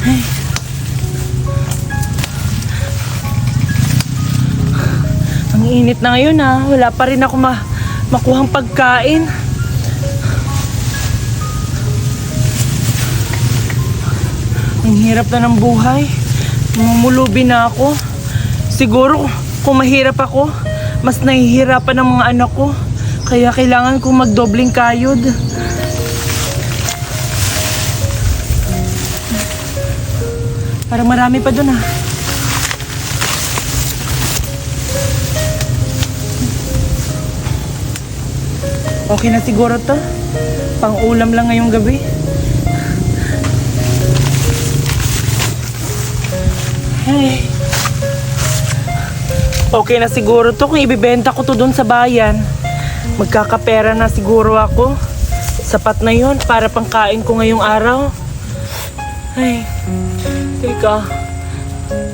Ay. Ang init na ngayon ha. Wala pa rin ako makuhang pagkain. Ang hirap na ng buhay. Mamulubi na ako. Siguro kung mahirap ako, mas nahihirapan ang mga anak ko. Kaya kailangan kong magdobling kayod. Parang marami pa dun ha. Okay na siguro to. Pang-ulam lang ngayong gabi. Hey. Okay na siguro to kung ibibenta ko to doon sa bayan. Magkakapera na siguro ako. Sapat na yun para pangkain ko ngayong araw. Ay, teka.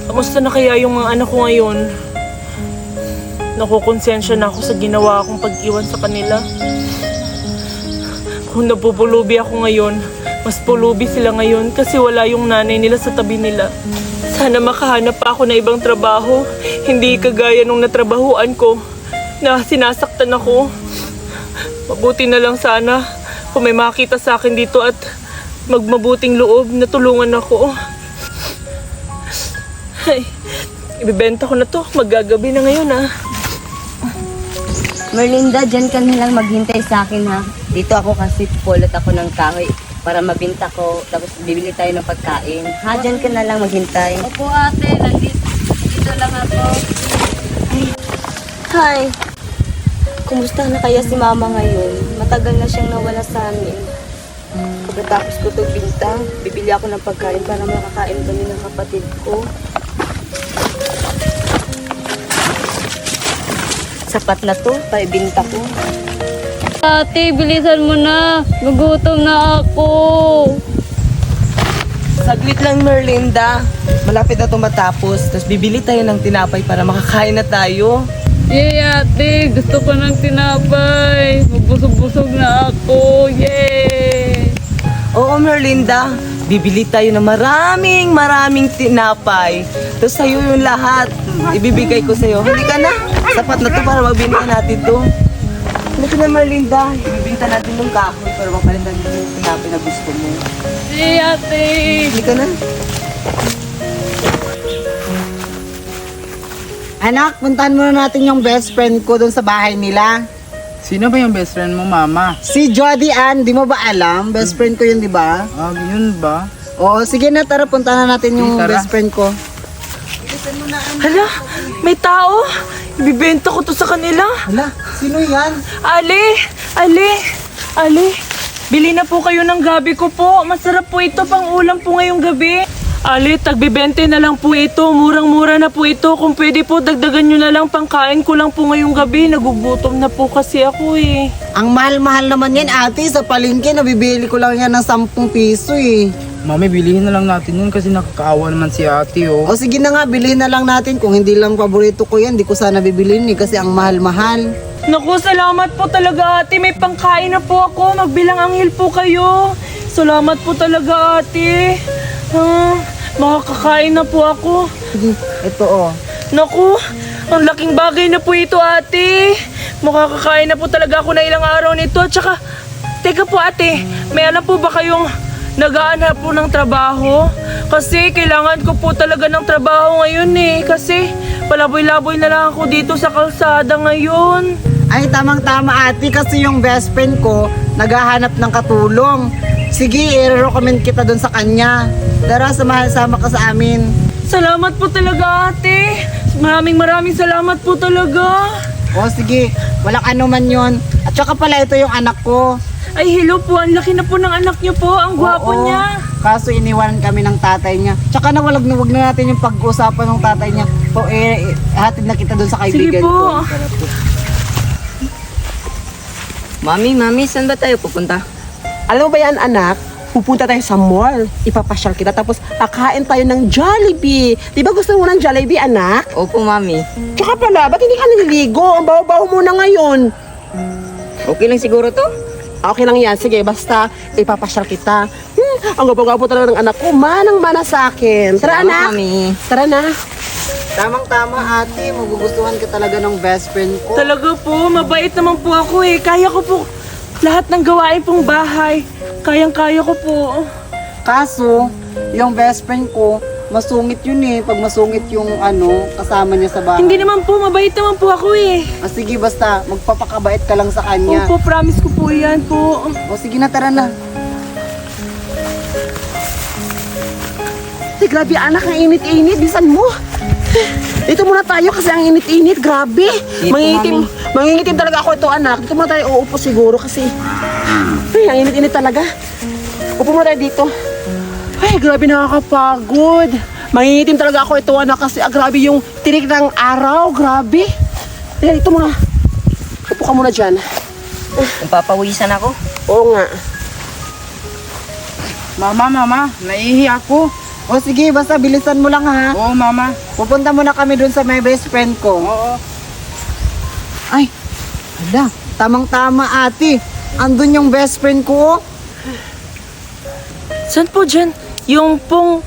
Kamusta na kaya yung mga anak ko ngayon? Nakukonsensya na ako sa ginawa akong pag-iwan sa kanila. Kung napupulubi ako ngayon, mas pulubi sila ngayon kasi wala yung nanay nila sa tabi nila. Sana makahanap pa ako na ibang trabaho. Hindi kagaya nung natrabahuan ko na sinasaktan ako. Mabuti na lang sana kung may makita sa akin dito at magmabuting loob na tulungan ako. Ay, ibibenta ko na to. Maggagabi na ngayon ha. Merlinda, dyan ka na lang maghintay sa akin ha. Dito ako kasi pupulot ako ng kahoy para mabinta ko, tapos bibili tayo ng pagkain. Ha, dyan ka na lang maghintay. Opo ate, dito lang ako. Hi! Kumusta na kaya si mama ngayon? Matagal na siyang nawala sa amin. Pagkatapos ko ito binta, bibili ako ng pagkain para makakain kami ng kapatid ko. Sapat na to, paibinta ko. Ate, bilisan mo na. Gugutom na ako. Saglit lang, Merlinda. Malapit na ito matapos. Tapos bibili tayo ng tinapay para makakain na tayo. Yay, ate. Gusto ko ng tinapay. Magbusog-busog na ako. Yay! Oo, Merlinda. Bibili tayo ng maraming tinapay. Tapos sa'yo yung lahat. Ibibigay ko sa'yo. Hindi ka na. Sapat na to para magbinta natin to. Hindi ka na, Merlinda. Ibibinta natin ng kahoy para mapalitan natin yung tinapay na gusto mo. Yay, ate. Hindi ka na. Anak, puntahan muna natin yung best friend ko doon sa bahay nila. Sino ba yung best friend mo, mama? Si Jody Ann, di mo ba alam? Best friend ko yun, di ba? Ah, yun ba? Oo, sige na, tara, puntahan na natin yung Tara. best friend ko. Hala, may tao. Ibibenta ko to sa kanila. Hala, sino yan? Ali. Bili na po kayo ng gabi ko po. Masarap po ito, pang ulam po ngayong gabi. Ali, tagbibente na lang po ito. Murang-mura na po ito. Kung pwede po, dagdagan nyo na lang. Pangkain ko lang po ngayong gabi. Nagugutom na po kasi ako eh. Ang mahal-mahal naman yan, ate. Sa palengke, nabibili ko lang yan ng 10 piso eh. Mami, bilihin na lang natin yun kasi nakakaawa naman si ate, oh. O sige na nga, bilhin na lang natin. Kung hindi lang paborito ko yan, di ko sana bibilhin eh. Kasi ang mahal-mahal. Naku, salamat po talaga ate. May pangkain na po ako. Magbilang anghel po kayo. Salamat po talaga ate. Makakakain na po ako. Sige, ito oh. Naku, ang laking bagay na po ito ate. Makakakain na po talaga ako na ilang araw nito. At saka, teka po ate, may alam po ba kayong nag-aanap po ng trabaho? Kasi kailangan ko po talaga ng trabaho ngayon eh. Kasi palaboy-laboy na lang ako dito sa kalsada ngayon. Ay, tamang-tama ate. Kasi yung best friend ko, naghahanap ng katulong. Sige, i-recommend kita doon sa kanya. Tara, sama ka sa amin. Salamat po talaga ate. Maraming salamat po talaga. O sige, walang ano man yun. At saka pala ito yung anak ko. Ay hello po, ang laki na po ng anak niyo po. Ang gwapo Oo, niya. Kaso iniwanan kami ng tatay niya. Tsaka na wag na natin yung pag-usapan ng tatay niya. O hatid na kita doon sa Sige kaibigan po. ko. Mami, saan ba tayo pupunta? Alam mo ba yan, anak? Pupunta tayo sa mall. Ipapasyal kita tapos kakain tayo ng Jollibee. Di ba gusto mo ng Jollibee, anak? Opo, Mami. Tsaka pala, ba't hindi ka naliligo? Ang baho-baho mo na ngayon. Okay lang siguro to? Okay lang yan. Sige, basta ipapasyal kita. Ang gwapo-gwapo talaga ng anak ko. Manang-mana sa akin. Tara, anak. Tara na. Tamang-tama ate, magugustuhan ka talaga ng best friend ko. Talaga po, mabait naman po ako eh. Kaya ko po lahat ng gawain pong bahay. Kayang-kaya ko po. Kaso, yung best friend ko, masungit yun eh. Pag masungit yung kasama niya sa bahay. Hindi naman po, mabait naman po ako eh. Sige, basta magpapakabait ka lang sa kanya. Opo, promise ko po yan po. O sige na, tara na. Ay, grabe anak, ang init-init. Bisan mo. Dito muna tayo kasi ang init-init. Grabe. Mangingitim talaga ako ito, anak. Dito muna tayo uupo siguro kasi ay, ang init-init talaga. Upo muna tayo dito. Ay, grabe nakakapagod. Mangingitim talaga ako ito, anak, kasi grabe yung tirik ng araw. Grabe. Ayan, dito muna. Upo ka muna dyan. Papawisan ako. Oo nga. Mama, naiihi ako. O sige, basta bilisan mo lang ha. Oo, mama. Pupunta muna kami dun sa may best friend ko. Oo. Ay, hala, tamang-tama ate. Andun yung best friend ko. Saan po dyan? Yung pong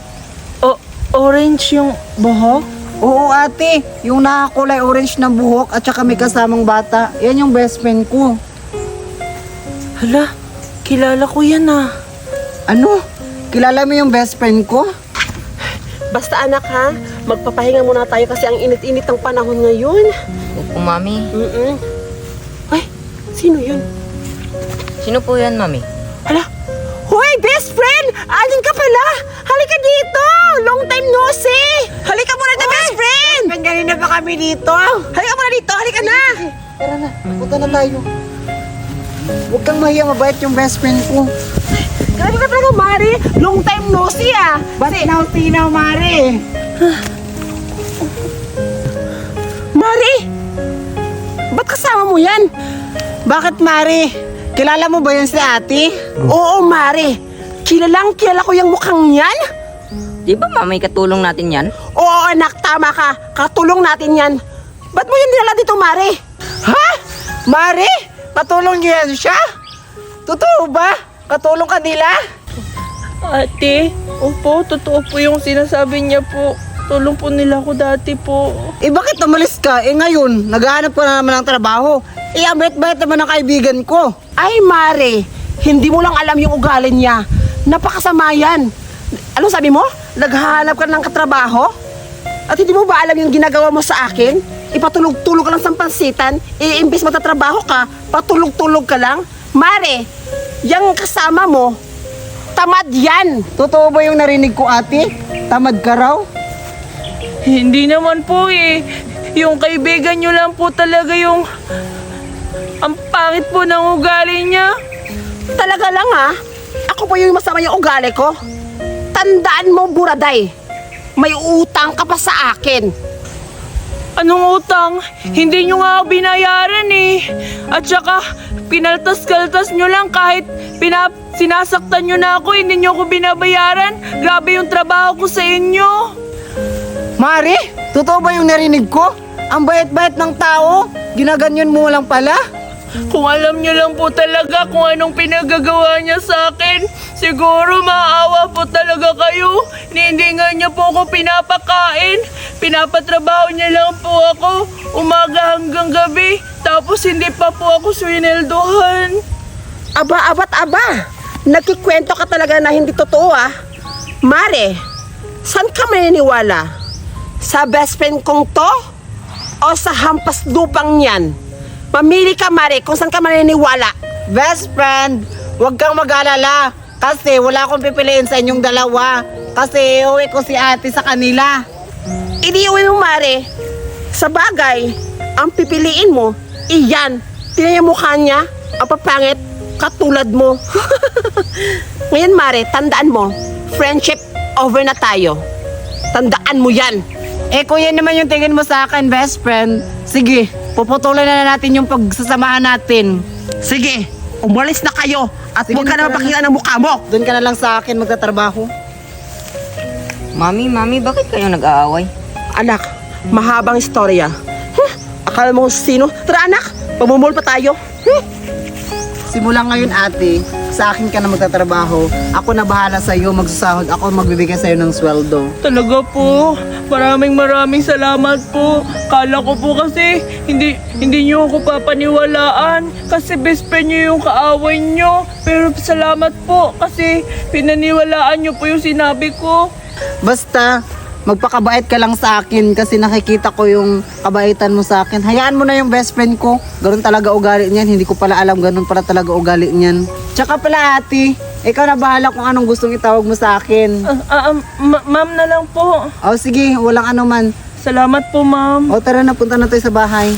orange yung buhok? Oo ate, yung nakakulay orange na buhok at saka may kasamang bata. Yan yung best friend ko. Hala, kilala ko yan ah. Ano? Kilala mo yung best friend ko? Basta anak ha, magpapahinga muna tayo kasi ang init-init ng panahon ngayon. Opo, mami. Ay, sino yun? Sino po yan, mami? Hala, hoy, best friend! Alin ka pala? Halika dito! Long time no see! Halika muna na, best friend! Kanina pa kami dito. Halika muna dito, halika na! Tara na, punta na tayo. Huwag kang mahiya, mabait yung best friend ko. Grabe ka talaga, Mari! Long time no see ah! Ba't tinaw, Mare? Mari! Ba't kasama mo yan? Bakit, Mare? Kilala mo ba yun si ate? Oo, Mari! Kilala ko yung mukhang yan? Di ba, mami, katulong natin yan? Oo, anak, tama ka. Katulong natin yan. Ba't mo yun dinala dito, Mari? Ha? Mare? Katulong niyo yan siya? Totoo ba? Katulong ka nila? Ate, opo, totoo po yung sinasabi niya po. Tulong po nila ako dati po. Bakit umalis ka? Ngayon, naghahanap ka na naman ng trabaho. Ang bait-bait naman ng kaibigan ko. Ay, Mare, hindi mo lang alam yung ugali niya. Napakasama yan. Ano sabi mo? Naghahanap ka ng katrabaho? At hindi mo ba alam yung ginagawa mo sa akin? Ipatulog-tulog ka lang sa pansitan, iimbis matatrabaho ka, patulog-tulog ka lang? Mare, yung kasama mo, tamad yan. Totoo ba yung narinig ko, ate? Tamad ka raw? Hindi naman po eh. Yung kaibigan niyo lang po talaga yung... Ang pangit po ng ugali niya. Talaga lang ha? Ako po yung masama yung ugali ko. Tandaan mo, Buraday, may utang ka pa sa akin. Anong utang? Hindi nyo nga ako binayaran eh. At saka, pinaltas-kaltas nyo lang kahit sinasaktan nyo na ako, hindi nyo ako binabayaran. Grabe yung trabaho ko sa inyo. Mare, totoo ba yung narinig ko? Ang bait-bait ng tao, ginaganyan mo lang pala? Kung alam nyo lang po talaga kung anong pinagagawa niya sa akin, siguro maawa po talaga kayo. Hindi nga niya po ako pinapakain. Pinapatrabaho niya lang po ako umaga hanggang gabi. Tapos hindi pa po ako swineldohan. Aba. Nagkikwento ka talaga na hindi totoo ah. Mare, saan ka maniniwala? Sa best friend kong to? O sa hampas lupang yan? Mamili ka, Mare, kung saan ka maniniwala. Best friend, huwag kang mag-alala. Kasi wala akong pipiliin sa inyong dalawa. Kasi uwi ko si ate sa kanila. Iniuwi mo, Mare. Sa bagay, ang pipiliin mo, iyan. Tingnan yung mukha niya, ang papangit, katulad mo. Ngayon, Mare, tandaan mo, friendship over na tayo. Tandaan mo yan. Kung yan naman yung tingin mo sa akin, best friend, sige, puputulan na natin yung pagsasamahan natin. Sige, umalis na kayo at Sige, huwag ka na tara mapakita ng mukha mo. Doon ka na lang sa akin magtatrabaho. Mami, bakit kayo nag-aaway? Anak, mahabang istorya. Akala mo kung sino? Tara anak, pamumul pa tayo. Simula ngayon ate, sa akin ka na magtatrabaho. Ako na bahala sa'yo, magsusahod ako, magbibigay sa'yo ng sweldo. Talaga po. Maraming salamat po. Kala ko po kasi hindi niyo ako papaniwalaan kasi best friend niyo yung kaaway niyo. Pero salamat po kasi pinaniwalaan niyo po yung sinabi ko. Basta, magpakabait ka lang sa akin kasi nakikita ko yung kabaitan mo sa akin. Hayaan mo na yung best friend ko. Ganun talaga ugali niyan. Hindi ko pala alam ganun pala talaga ugali niyan. Tsaka pala ate, ikaw na bahala kung anong gustong itawag mo sa akin. Ma'am na lang po. O sige, walang ano man. Salamat po, ma'am. O tara na, punta na tayo sa bahay.